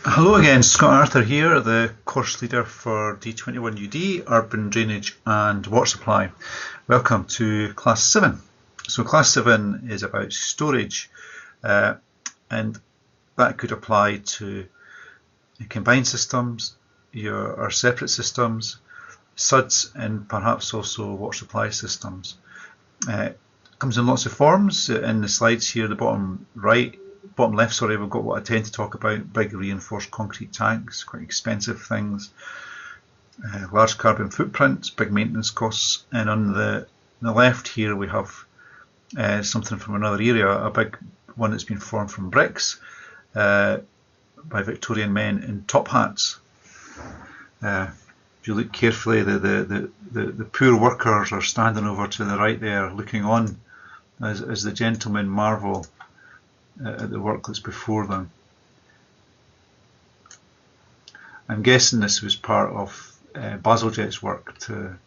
Hello again, Scott Arthur here, the course leader for D21UD, Urban Drainage and Water Supply. Welcome to Class 7. So Class 7 is about storage, and that could apply to combined systems, or separate systems, SUDs, and perhaps also water supply systems. It comes in lots of forms. In the slides here, the bottom left, sorry, we've got what I tend to talk about: big reinforced concrete tanks, quite expensive things, large carbon footprints, big maintenance costs, and on the left here we have something from another area, a big one that's been formed from bricks by Victorian men in top hats. If you look carefully, the poor workers are standing over to the right there, looking on as the gentlemen marvel at the work that's before them. I'm guessing this was part of Bazalget's work to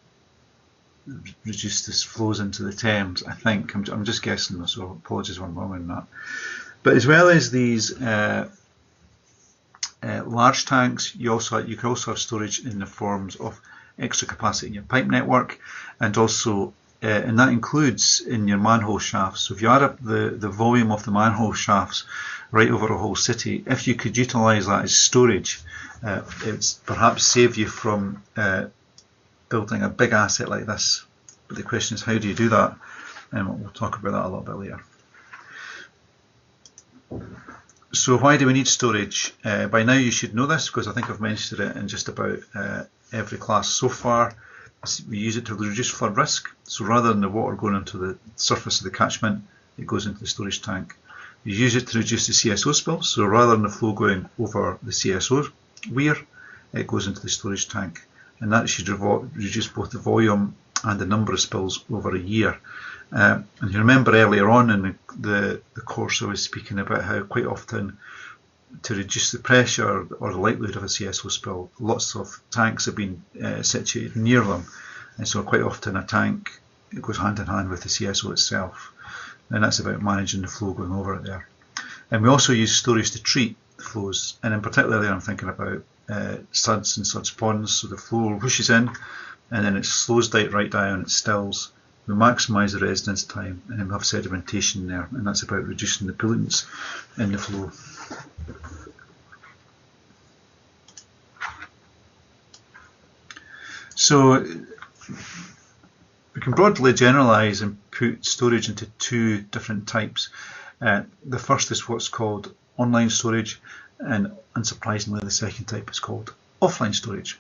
reduce the flows into the Thames. I think I'm just guessing, so apologies if I'm wrong on that. But as well as these large tanks, you can also have storage in the forms of extra capacity in your pipe network, and also and that includes in your manhole shafts. So if you add up the volume of the manhole shafts right over a whole city, if you could utilise that as storage, it's perhaps save you from building a big asset like this. But the question is, how do you do that? And we'll talk about that a little bit later. So why do we need storage? By now you should know this, because I think I've mentioned it in just about every class so far. We use it to reduce flood risk. So rather than the water going onto the surface of the catchment, it goes into the storage tank. You use it to reduce the CSO spill. So rather than the flow going over the CSO weir, it goes into the storage tank. And that should reduce both the volume and the number of spills over a year. And you remember earlier on in the course I was speaking about how quite often, to reduce the pressure or the likelihood of a CSO spill, lots of tanks have been situated near them, and so quite often a tank, it goes hand in hand with the CSO itself, and that's about managing the flow going over it there. And we also use storage to treat the flows, and in particular I'm thinking about SUDs and SUDs ponds. So the flow whooshes in and then it slows right down, it stills. We maximise the residence time, and then we have sedimentation there, and that's about reducing the pollutants in the flow. So we can broadly generalise and put storage into two different types. The first is what's called online storage, and unsurprisingly the second type is called offline storage.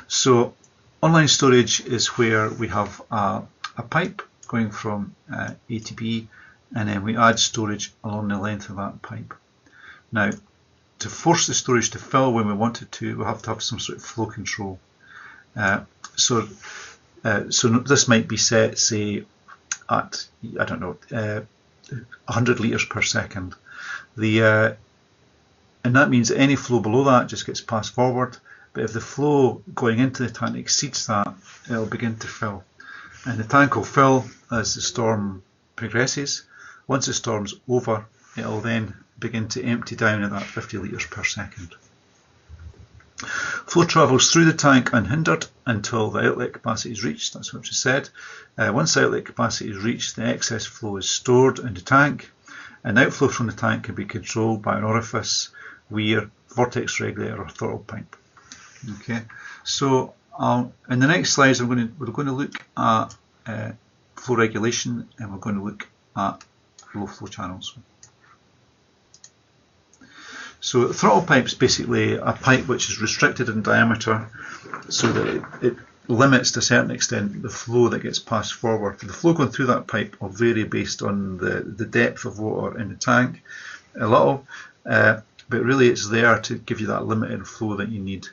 So online storage is where we have a pipe going from A to B, and then we add storage along the length of that pipe. Now, to force the storage to fill when we want it to, we have to have some sort of flow control. So this might be set, say, at, I don't know, 100 litres per second. And that means that any flow below that just gets passed forward. But if the flow going into the tank exceeds that, it'll begin to fill. And the tank will fill as the storm progresses. Once the storm's over, it'll then begin to empty down at that 50 litres per second. Flow travels through the tank unhindered until the outlet capacity is reached. That's what I just said. Once the outlet capacity is reached, the excess flow is stored in the tank, and outflow from the tank can be controlled by an orifice, weir, vortex regulator, or throttle pipe. Okay, so in the next slides we're going to look at flow regulation, and we're going to look at low flow channels. So a throttle pipe is basically a pipe which is restricted in diameter so that it limits to a certain extent the flow that gets passed forward. The flow going through that pipe will vary based on the depth of water in the tank a little, but really it's there to give you that limited flow that you need.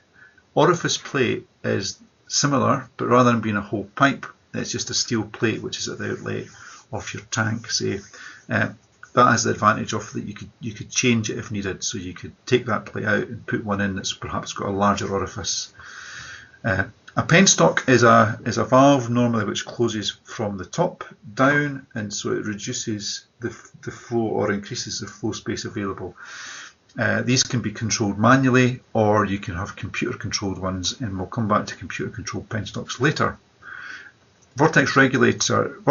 Orifice plate is similar, but rather than being a whole pipe, it's just a steel plate which is at the outlet of your tank, say. That has the advantage of that you could change it if needed. So you could take that plate out and put one in that's perhaps got a larger orifice. A penstock is a valve normally which closes from the top down, and so it reduces the flow or increases the flow space available. These can be controlled manually, or you can have computer controlled ones, and we'll come back to computer controlled penstocks later. Vortex regulator.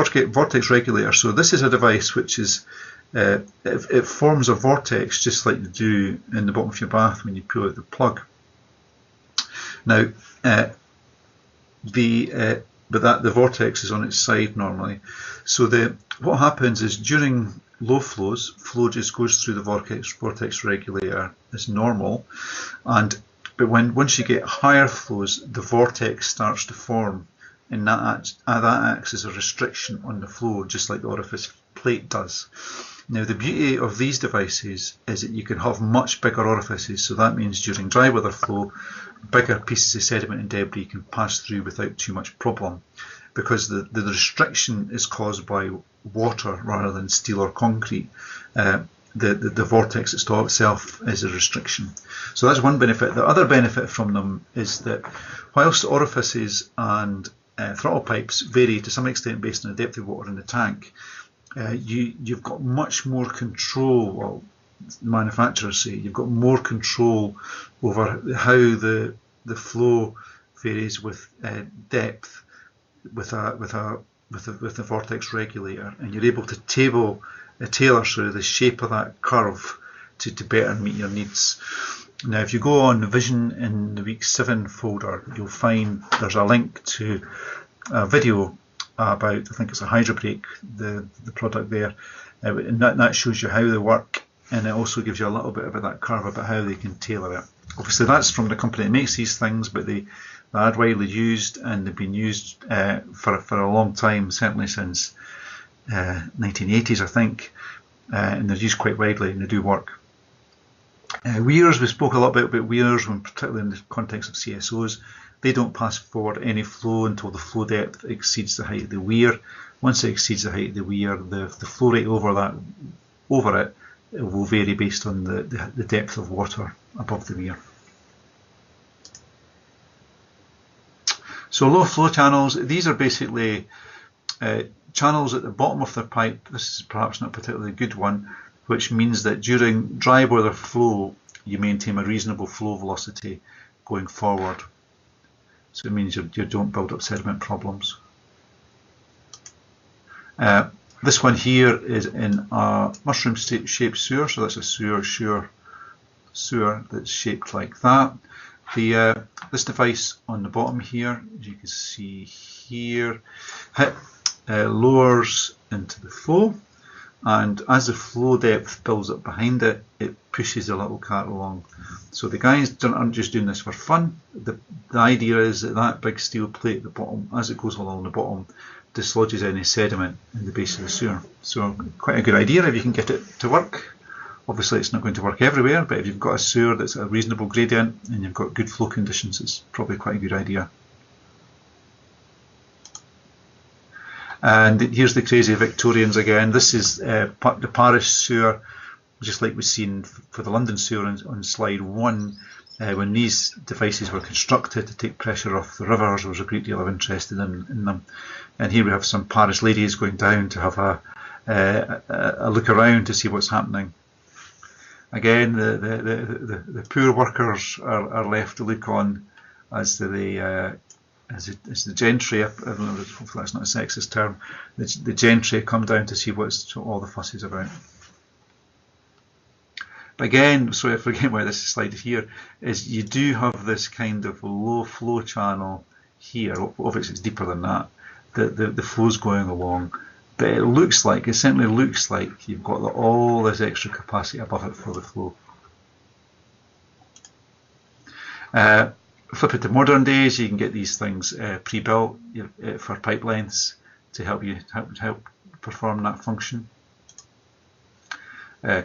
So this is a device which is it forms a vortex just like you do in the bottom of your bath when you pull out the plug. Now, but the vortex is on its side normally. So what happens is during low flows, flow just goes through the vortex regulator as normal, but once you get higher flows, the vortex starts to form, and that acts as a restriction on the flow, just like the orifice plate does. Now, the beauty of these devices is that you can have much bigger orifices, so that means during dry weather flow, bigger pieces of sediment and debris can pass through without too much problem, because the restriction is caused by water rather than steel or concrete. The vortex itself is a restriction. So that's one benefit. The other benefit from them is that whilst orifices and throttle pipes vary to some extent based on the depth of water in the tank, you've got much more control. Well, manufacturers say you've got more control over how the flow varies with depth with the vortex regulator, and you're able to tailor through the shape of that curve to better meet your needs. Now, if you go on Vision in the Week 7 folder, you'll find there's a link to a video about, I think it's a Hydrobrake, the product there, and that shows you how they work, and it also gives you a little bit about that curve, about how they can tailor it. Obviously that's from the company that makes these things, but they are widely used, and they've been used for a long time, certainly since 1980s I think, and they're used quite widely and they do work. Weirs, we spoke a lot about weirs, particularly in the context of CSOs. They don't pass forward any flow until the flow depth exceeds the height of the weir. Once it exceeds the height of the weir, the flow rate over it will vary based on the depth of water above the weir. So low flow channels, these are basically channels at the bottom of the pipe. This is perhaps not a particularly good one, which means that during dry weather flow you maintain a reasonable flow velocity going forward. So it means you don't build up sediment problems. This one here is in a mushroom shaped sewer, so that's a sewer that's shaped like that. This device on the bottom here, as you can see here, lowers into the flow, and as the flow depth builds up behind it, it pushes the little cart along. So the guys aren't just doing this for fun. The idea is that big steel plate at the bottom, as it goes along the bottom, dislodges any sediment in the base of the sewer. So quite a good idea if you can get it to work. Obviously it's not going to work everywhere, but if you've got a sewer that's a reasonable gradient and you've got good flow conditions, it's probably quite a good idea. And here's the crazy Victorians again. This is the parish sewer, just like we've seen for the London sewer on slide 1. When these devices were constructed to take pressure off the rivers, there was a great deal of interest in them. And here we have some parish ladies going down to have a look around to see what's happening. Again, the poor workers are left to look on as the gentry, hopefully that's not a sexist term, the gentry come down to see what all the fuss is about. But again, sorry I forget why this is slide here, is you do have this kind of low flow channel here. Obviously it's deeper than that. The flow's going along, but it certainly looks like you've got all this extra capacity above it for the flow. Flip it to modern days, you can get these things pre-built for pipe lengths to help perform that function.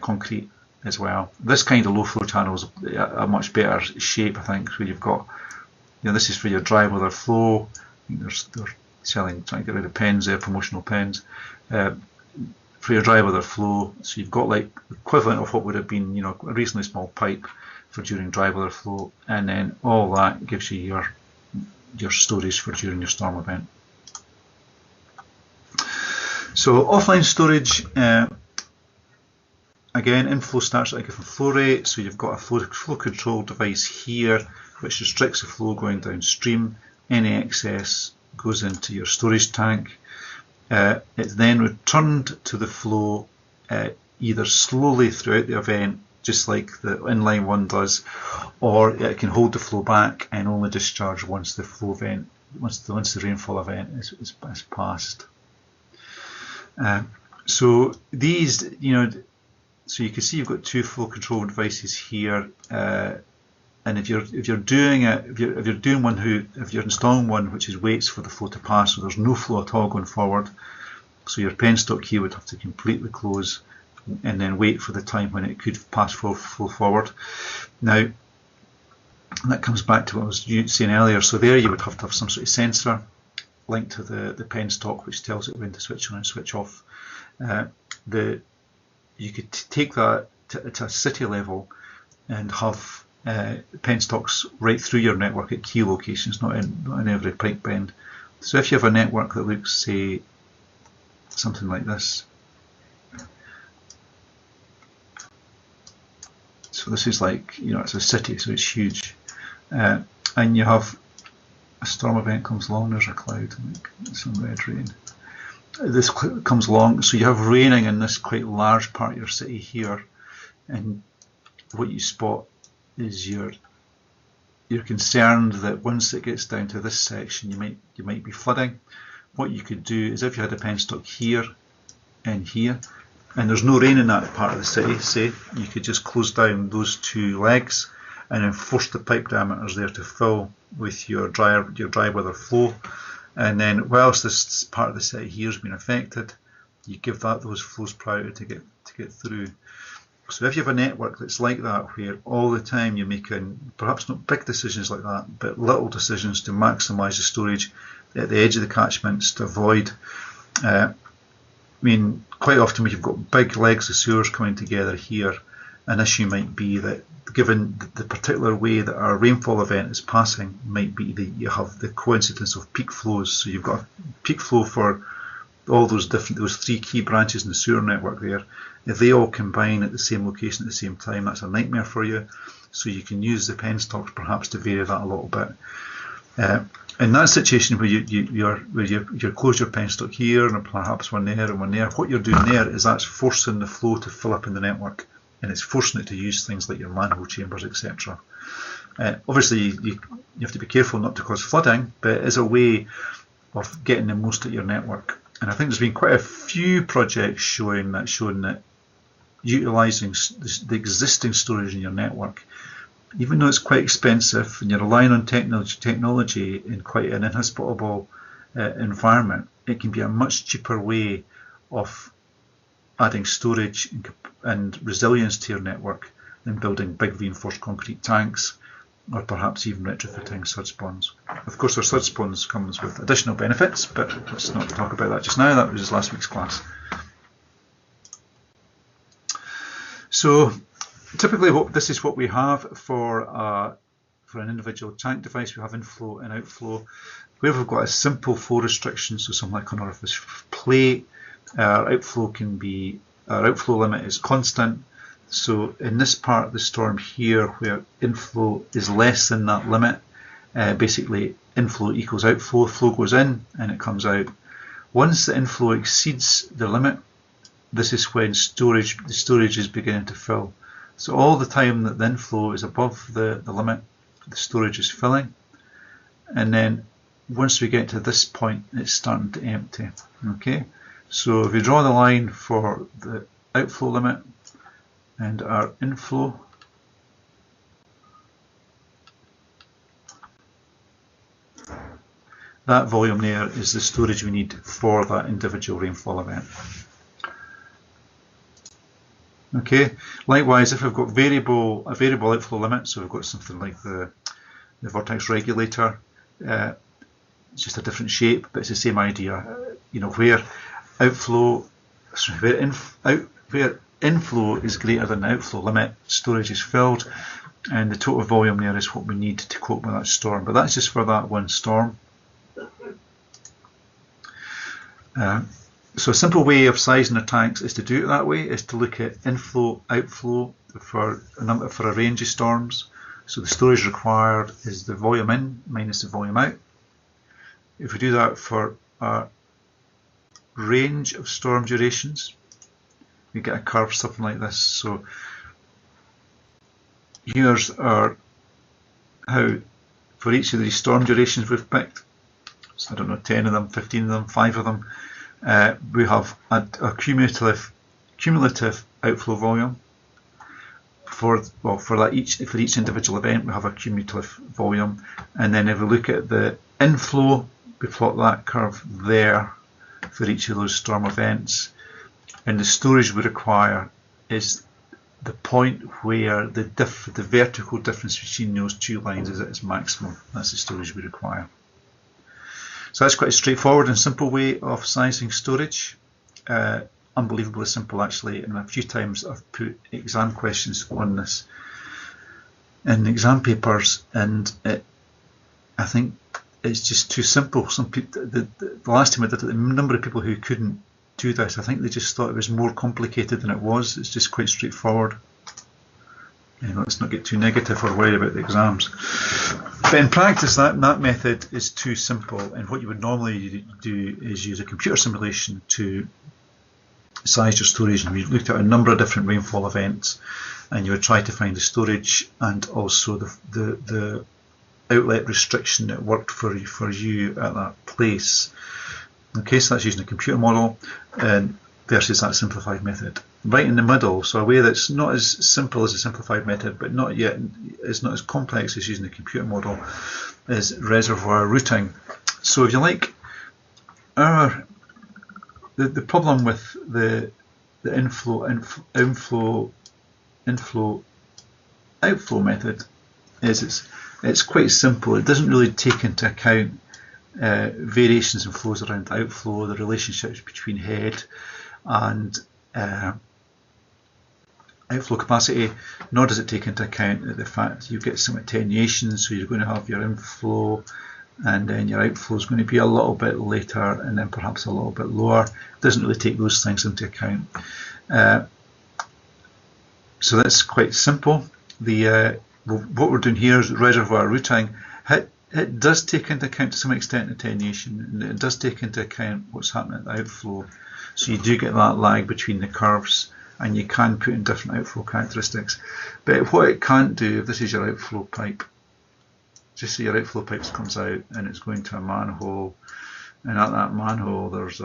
Concrete as well. This kind of low flow channel is a much better shape, I think, where you've got, this is for your dry weather flow. I think they're trying to get rid of pens there, promotional pens. For your dry weather flow, so you've got like equivalent of what would have been, a reasonably small pipe for during dry weather flow, and then all that gives you your storage for during your storm event. So offline storage, again, inflow starts at a given flow rate, so you've got a flow control device here which restricts the flow going downstream. Any excess goes into your storage tank. It's then returned to the flow either slowly throughout the event, just like the inline one does, or it can hold the flow back and only discharge once the flow event, once the rainfall event is passed. So these, so you can see you've got two flow control devices here, and if you're installing one which is waits for the flow to pass, so there's no flow at all going forward, so your penstock here would have to completely close and then wait for the time when it could pass flow forward. Now that comes back to what I was saying earlier. So there you would have to have some sort of sensor linked to the penstock which tells it when to switch on and switch off. You could take that to a city level and have penstocks right through your network at key locations, not in every pipe bend. So if you have a network that looks, say, something like this. So this is like, it's a city, so it's huge. And you have a storm event comes along, there's a cloud, some red rain. This comes along, so you have raining in this quite large part of your city here, and what you spot is you're concerned that once it gets down to this section, you might be flooding. What you could do is, if you had a penstock here and here, and there's no rain in that part of the city, say, you could just close down those two legs and then force the pipe diameters there to fill with your dry weather flow. And then whilst this part of the city here has been affected, you give those flows priority to get through. So if you have a network that's like that, where all the time you're making, perhaps not big decisions like that, but little decisions to maximise the storage at the edge of the catchments to avoid, quite often when you've got big legs of sewers coming together here, an issue might be that given the particular way that our rainfall event is passing, might be that you have the coincidence of peak flows. So you've got a peak flow for all those three key branches in the sewer network there. If they all combine at the same location at the same time, that's a nightmare for you. So you can use the penstocks perhaps to vary that a little bit. In that situation where you close your penstock here and perhaps one there and one there, what you're doing there is that's forcing the flow to fill up in the network, and it's forcing it to use things like your manhole chambers, etc. Obviously, you have to be careful not to cause flooding, but it is a way of getting the most at your network. And I think there's been quite a few projects showing that utilising the existing storage in your network, even though it's quite expensive and you're relying on technology in quite an inhospitable environment, it can be a much cheaper way of adding storage and resilience to your network than building big reinforced concrete tanks, or perhaps even retrofitting surge spawns. Of course, our surge spawns comes with additional benefits, but let's not talk about that just now. That was just last week's class. So typically, this is what we have for an individual tank device. We have inflow and outflow. Where we've got a simple flow restriction, so something like an orifice plate, our outflow limit is constant. So in this part of the storm here, where inflow is less than that limit, basically inflow equals outflow. Flow goes in and it comes out. Once the inflow exceeds the limit, this is when the storage is beginning to fill. So all the time that the inflow is above the limit, the storage is filling, and then once we get to this point, it's starting to empty. Okay, so if you draw the line for the outflow limit and our inflow, that volume there is the storage we need for that individual rainfall event. Okay. Likewise, if we've got a variable outflow limit, so we've got something like the vortex regulator, it's just a different shape, but it's the same idea. Where inflow is greater than the outflow limit, storage is filled, and the total volume there is what we need to cope with that storm. But that's just for that one storm. So a simple way of sizing the tanks is to do it that way, is to look at inflow, outflow for a range of storms. So the storage required is the volume in minus the volume out. If we do that for a range of storm durations, we get a curve something like this. So here's our how for each of these storm durations we've picked. So I don't know, 10 of them, 15 of them, 5 of them. We have a cumulative outflow volume. For each individual event, we have a cumulative volume, and then if we look at the inflow, we plot that curve there for each of those storm events, and the storage we require is the point where the vertical difference between those two lines is at its maximum. That's the storage we require. So that's quite a straightforward and simple way of sizing storage. Unbelievably simple actually, and a few times I've put exam questions on this in exam papers, and I think it's just too simple. Some people, the last time I did it, the number of people who couldn't do this, I think they just thought it was more complicated than it was. It's just quite straightforward. Let's not get too negative or worried about the exams. But in practice, that method is too simple, and what you would normally do is use a computer simulation to size your storage. And we looked at a number of different rainfall events, and you would try to find the storage and also the outlet restriction that worked for you at that place. Okay, so that's using a computer model versus that simplified method. Right in the middle, so a way that's not as simple as a simplified method, but it's not as complex as using a computer model, is reservoir routing. So if you like, the problem with the inflow outflow method is it's quite simple. It doesn't really take into account variations and flows around outflow, the relationships between head and outflow capacity, nor does it take into account the fact you get some attenuation, so you're going to have your inflow and then your outflow is going to be a little bit later and then perhaps a little bit lower. It doesn't really take those things into account. So that's quite simple. What we're doing here is reservoir routing. It does take into account to some extent attenuation, and it does take into account what's happening at the outflow. So you do get that lag between the curves, and you can put in different outflow characteristics. But what it can't do, if this is your outflow pipe, just say your outflow pipe comes out and it's going to a manhole, and at that manhole there's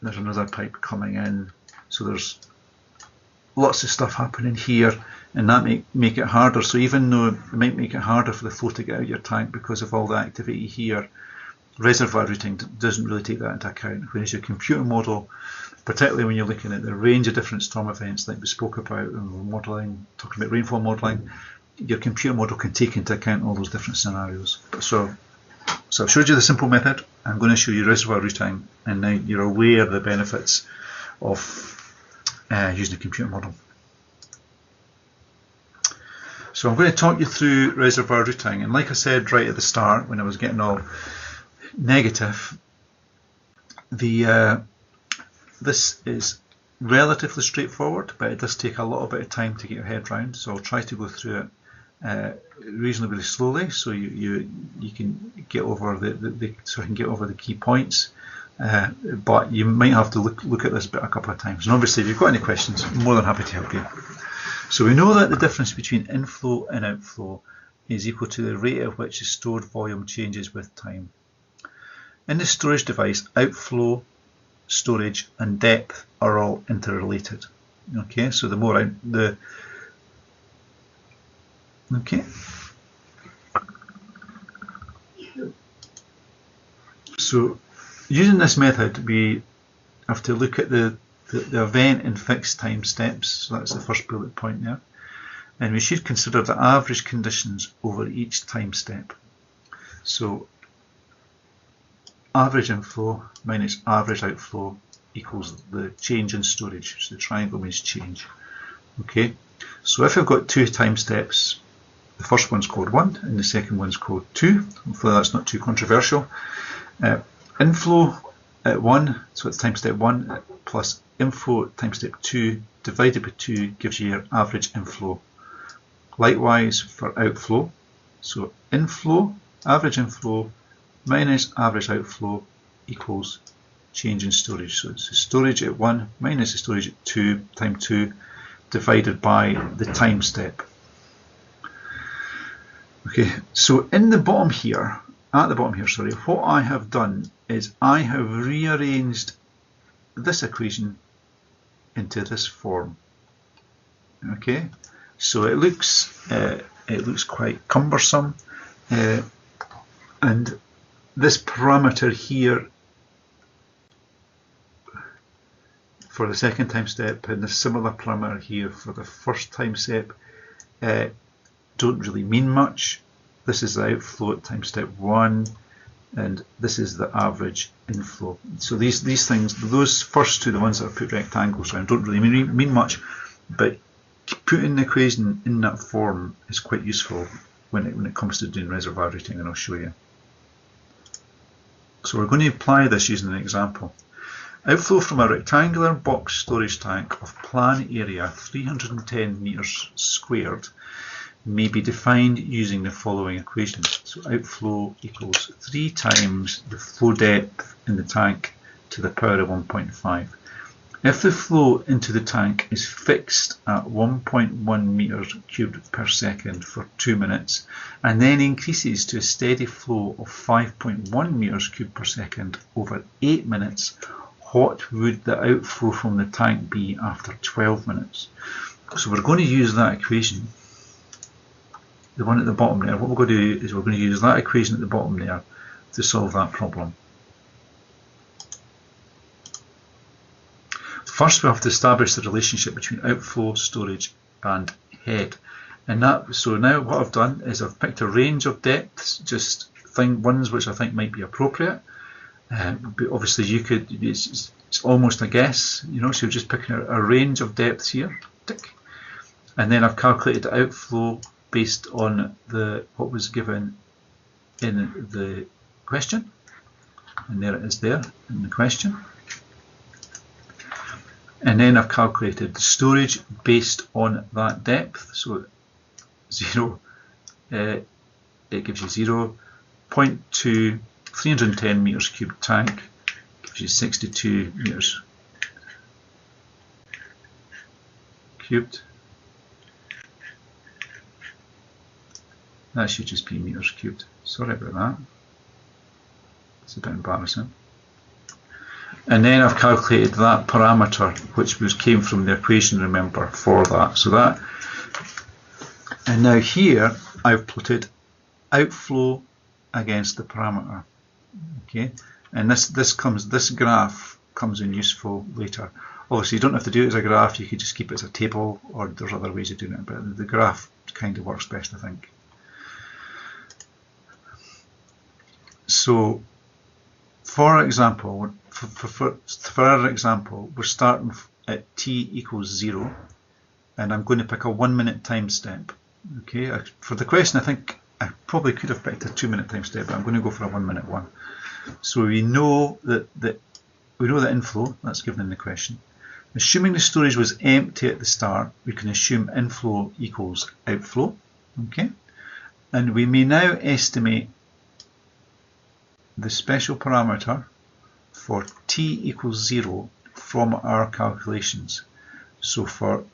another pipe coming in. So there's lots of stuff happening here, and that make it harder. So even though it might make it harder for the flow to get out of your tank because of all the activity here, reservoir routing doesn't really take that into account. Whereas your computer model, particularly when you're looking at the range of different storm events like we spoke about when we're modelling, talking about rainfall modelling, your computer model can take into account all those different scenarios. So I've showed you the simple method. I'm going to show you reservoir routing, and now you're aware of the benefits of using a computer model. So I'm going to talk you through reservoir routing, and like I said right at the start when I was getting all negative, this is relatively straightforward, but it does take a little bit of time to get your head round, so I'll try to go through it reasonably slowly so you can get over the key points. But you might have to look at this bit a couple of times, and obviously if you've got any questions, I'm more than happy to help you. So we know that the difference between inflow and outflow is equal to the rate at which the stored volume changes with time. In the storage device, outflow, storage and depth are all interrelated. Okay, so the more okay. So using this method, we have to look at the event in fixed time steps. So that's the first bullet point there. And we should consider the average conditions over each time step. So average inflow minus average outflow equals the change in storage. So the triangle means change. Okay, so if we've got two time steps, the first one's code 1 and the second one's code 2. Hopefully that's not too controversial. Inflow at 1, so it's time step 1 plus inflow at time step 2 divided by 2 gives you your average inflow. Likewise for outflow, so inflow, average inflow minus average outflow equals change in storage. So it's the storage at 1 minus the storage at 2 time 2 divided by the time step. Okay, so in the bottom here, at the bottom here, sorry, what I have done is I have rearranged this equation into this form. Okay, so it looks quite cumbersome, and this parameter here for the second time step and the similar parameter here for the first time step don't really mean much. This is the outflow at time step 1 and this is the average inflow. So these things, those first two, the ones that I've put rectangles around, don't really mean much, but putting the equation in that form is quite useful when it comes to doing reservoir routing, and I'll show you. So we're going to apply this using an example. Outflow from a rectangular box storage tank of plan area 310 meters squared may be defined using the following equation. So outflow equals 3 times the flow depth in the tank to the power of 1.5. If the flow into the tank is fixed at 1.1 meters cubed per second for 2 minutes and then increases to a steady flow of 5.1 meters cubed per second over 8 minutes, what would the outflow from the tank be after 12 minutes? So we're going to use that equation, the one at the bottom there. What we're going to do is we're going to use that equation at the bottom there to solve that problem. First we have to establish the relationship between outflow, storage and head. And so now what I've done is I've picked a range of depths, just ones which I think might be appropriate. But obviously you could, it's almost a guess, you know, so you're just picking a range of depths here, tick. And then I've calculated the outflow based on what was given in the question, and there it is there in the question. And then I've calculated the storage based on that depth, so 0, it gives you 0.2 310 meters cubed tank, gives you 62 meters cubed. That should just be meters cubed. Sorry about that. It's a bit embarrassing. And then I've calculated that parameter, which came from the equation, remember, for that. So that, and now here I've plotted outflow against the parameter. Okay, and this graph comes in useful later. Obviously, you don't have to do it as a graph. You could just keep it as a table, or there's other ways of doing it. But the graph kind of works best, I think. So, for example, for our example, we're starting at t equals 0, and I'm going to pick a 1 minute time step. Okay, for the question, I think I probably could have picked a 2 minute time step, but I'm going to go for a 1 minute one. So we know that inflow, that's given in the question. Assuming the storage was empty at the start, we can assume inflow equals outflow. Okay, and we may now estimate the special parameter for t equals 0 from our calculations. So for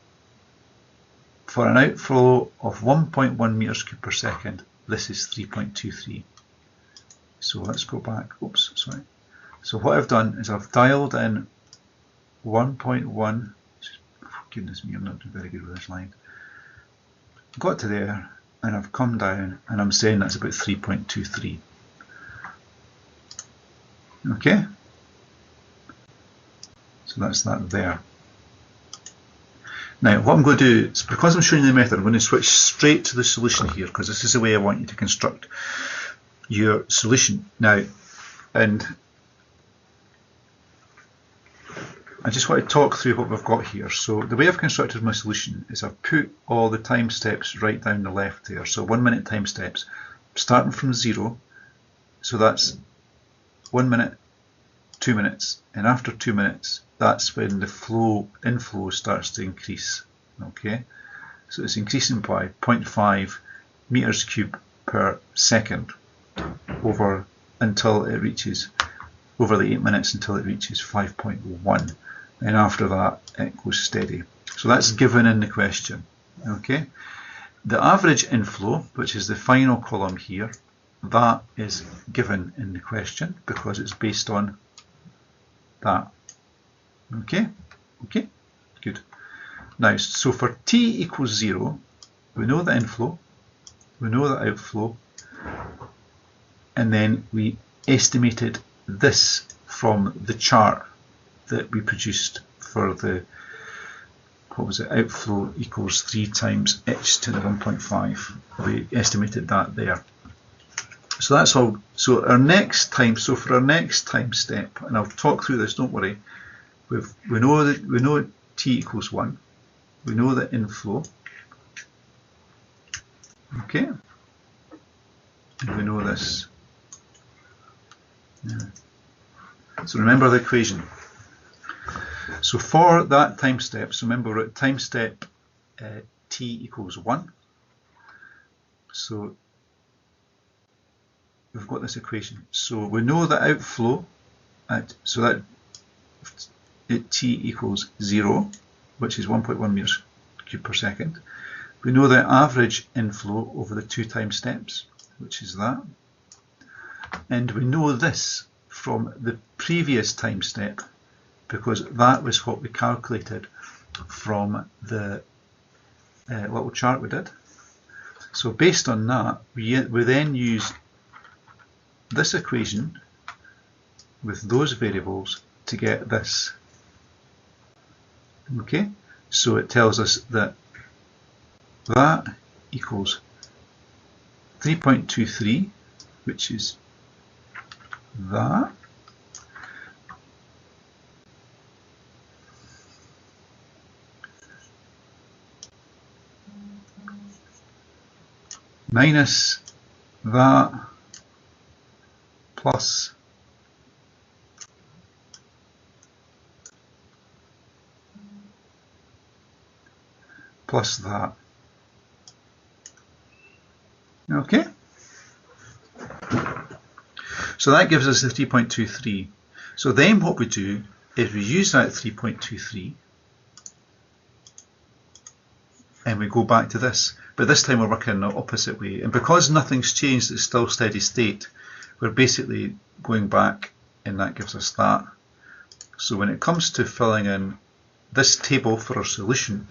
an outflow of 1.1 meters cubed per second, this is 3.23. So let's go back. Oops, sorry. So what I've done is I've dialed in 1.1. Goodness me, I'm not doing very good with this line. Got to there, and I've come down, and I'm saying that's about 3.23. Okay. So that's that there. Now what I'm going to do is, because I'm showing you the method, I'm going to switch straight to the solution here, because this is the way I want you to construct your solution. Now, and I just want to talk through what we've got here. So the way I've constructed my solution is I've put all the time steps right down the left there. So 1 minute time steps, starting from 0. So that's 1 minute, 2 minutes, and after 2 minutes, that's when the inflow starts to increase. Okay, so it's increasing by 0.5 meters cubed per second until it reaches, over the 8 minutes, until it reaches 5.1, and after that it goes steady. So that's given in the question. Okay, the average inflow, which is the final column here, that is given in the question because it's based on that. Okay, good. Now, so for t equals 0, we know the inflow, we know the outflow, and then we estimated this from the chart that we produced for the, what was it, outflow equals 3 times h to the 1.5. We estimated that there. So that's all. So for our next time step, and I'll talk through this, don't worry. We know t equals 1. We know the inflow. Okay. And we know this. Yeah. So remember the equation. So for that time step, so remember we're at time step t equals 1. So we've got this equation. So we know the outflow at t equals 0, which is 1.1 meters cubed per second. We know the average inflow over the 2 time steps, which is that. And we know this from the previous time step because that was what we calculated from the little chart we did. So based on that, we then use this equation with those variables to get this. Okay, so it tells us that that equals 3.23, which is that, minus that plus that. Okay, so that gives us the 3.23. So then what we do is we use that 3.23 and we go back to this, but this time we're working in the opposite way, and because nothing's changed, it's still steady state, we're basically going back, and that gives us that. So when it comes to filling in this table for our solution,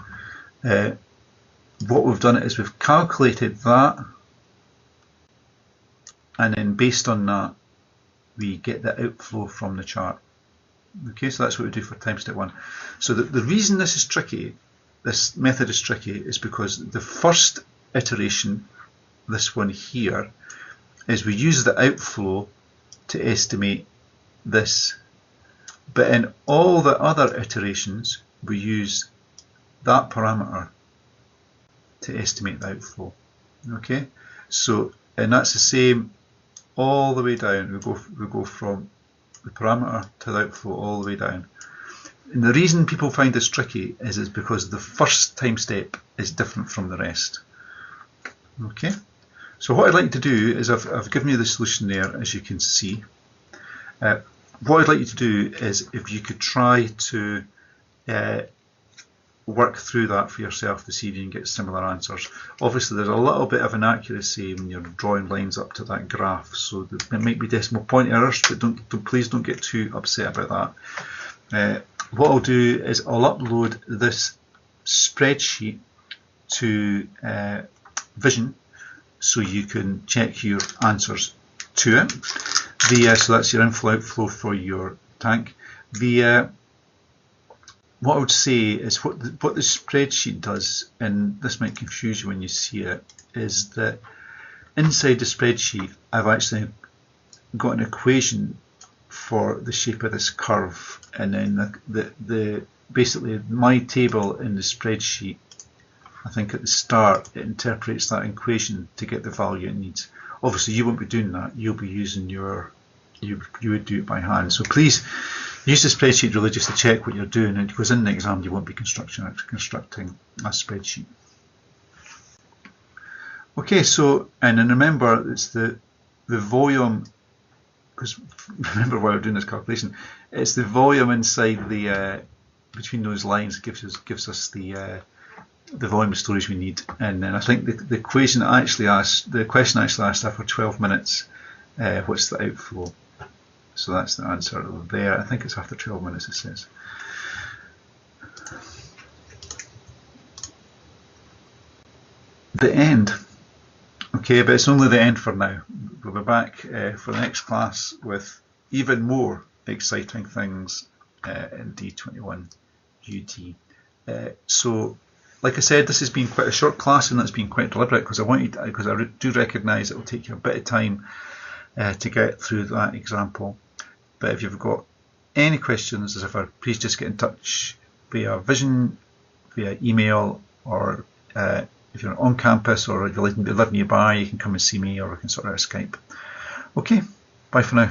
what we've done is we've calculated that, and then based on that we get the outflow from the chart. Okay, so that's what we do for time step 1. So the reason this is tricky, this method is tricky, is because the first iteration, this one here, is we use the outflow to estimate this, but in all the other iterations we use that parameter to estimate the outflow. Okay, so, and that's the same all the way down. We go from the parameter to the outflow all the way down. And the reason people find this tricky is because the first time step is different from the rest. Okay, so what I'd like to do is I've given you the solution there, as you can see. What I'd like you to do is if you could try to work through that for yourself this evening and get similar answers. Obviously there's a little bit of inaccuracy when you're drawing lines up to that graph, so there might be decimal point errors, but please don't get too upset about that. What I'll do is I'll upload this spreadsheet to Vision so you can check your answers to it. So that's your inflow outflow for your tank. What I would say is what the spreadsheet does, and this might confuse you when you see it, is that inside the spreadsheet I've actually got an equation for the shape of this curve, and then basically my table in the spreadsheet, I think at the start it interprets that equation to get the value it needs. Obviously you won't be doing that, you'll be using your you would do it by hand. So please use the spreadsheet really just to check what you're doing, and because in the exam you won't be constructing a spreadsheet. Okay, so, and then remember it's the volume, because remember while we're doing this calculation, it's the volume inside the between those lines that gives us the volume of storage we need. And then I think the question actually asked after 12 minutes, what's the outflow? So that's the answer there. I think it's after 12 minutes, it says. The end. Okay, but it's only the end for now. We'll be back for the next class with even more exciting things in D21UD. So, like I said, this has been quite a short class, and that's been quite deliberate because I do recognise it will take you a bit of time to get through that example. But if you've got any questions, as ever, please just get in touch via Vision, via email, or if you're on campus or if you live nearby, you can come and see me, or we can sort out a Skype. Okay, bye for now.